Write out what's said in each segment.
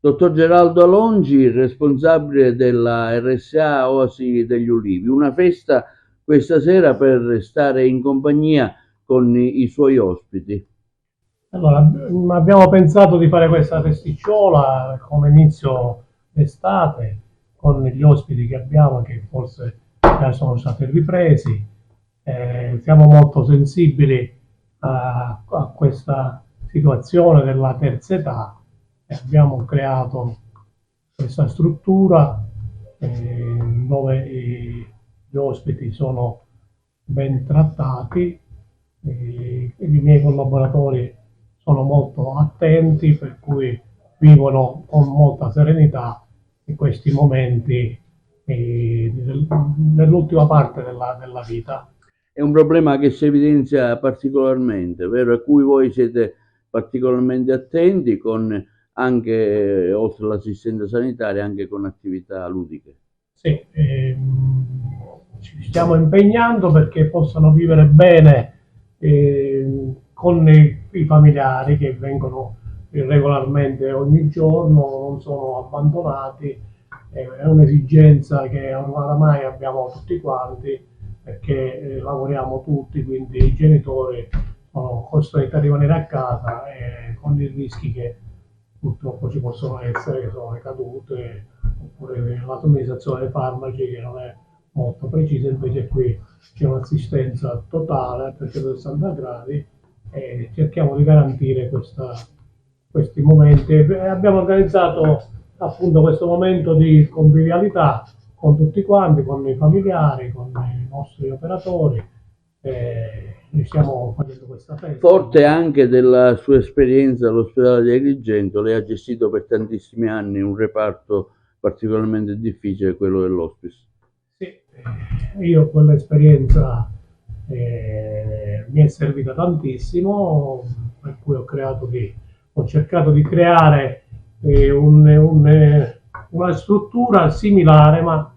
Dottor Geraldo Alongi, responsabile della RSA Oasi degli Ulivi. Una festa questa sera per stare in compagnia con i suoi ospiti. Allora, abbiamo pensato di fare questa festicciola come inizio d'estate con gli ospiti che abbiamo, che forse già sono stati ripresi. Siamo molto sensibili a questa situazione della terza età e abbiamo creato questa struttura dove gli ospiti sono ben trattati e i miei collaboratori sono molto attenti, per cui vivono con molta serenità in questi momenti nell'ultima parte della vita. È un problema che si evidenzia particolarmente, vero? A cui voi siete particolarmente attenti con anche, oltre all'assistenza sanitaria, anche con attività ludiche. Sì, ci stiamo impegnando perché possano vivere bene con i familiari che vengono regolarmente ogni giorno, non sono abbandonati, è un'esigenza che oramai abbiamo tutti quanti perché lavoriamo tutti, quindi i genitori sono costretti a rimanere a casa con i rischi che purtroppo ci possono essere, che sono le cadute, oppure la somministrazione dei farmaci che non è molto precisa, invece qui c'è un'assistenza totale a 360 gradi e cerchiamo di garantire questi momenti. Abbiamo organizzato appunto questo momento di convivialità con tutti quanti, con i familiari, con i nostri operatori. Noi stiamo facendo questa festa. Forte anche della sua esperienza all'ospedale di Agrigento, lei ha gestito per tantissimi anni un reparto particolarmente difficile, quello dell'hospice. Sì, io quell'esperienza mi è servita tantissimo, per cui ho cercato di creare una struttura similare, ma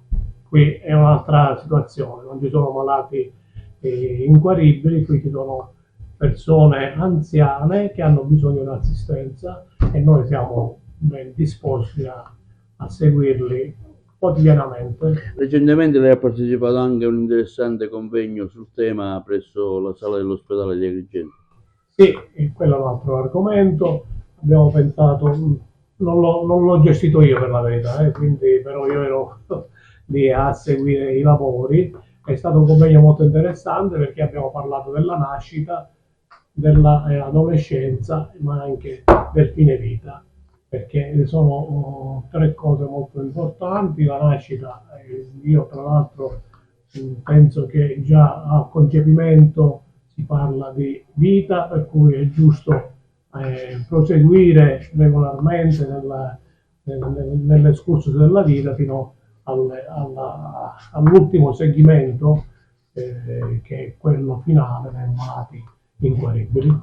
qui è un'altra situazione, non ci sono malati inguaribili, qui ci sono persone anziane che hanno bisogno di un'assistenza e noi siamo ben disposti a seguirli quotidianamente. Recentemente lei ha partecipato anche a un interessante convegno sul tema presso la sala dell'ospedale di Agrigento. Sì, e quello è un altro argomento. Abbiamo pensato, non l'ho gestito io per la verità, quindi però io ero lì a seguire i lavori. È stato un convegno molto interessante perché abbiamo parlato della nascita, dell'adolescenza, ma anche del fine vita, perché sono tre cose molto importanti. La nascita, io tra l'altro penso che già al concepimento si parla di vita, per cui è giusto proseguire regolarmente nell'escursus della vita fino all'ultimo segmento, che è quello finale dei malati inguaribili.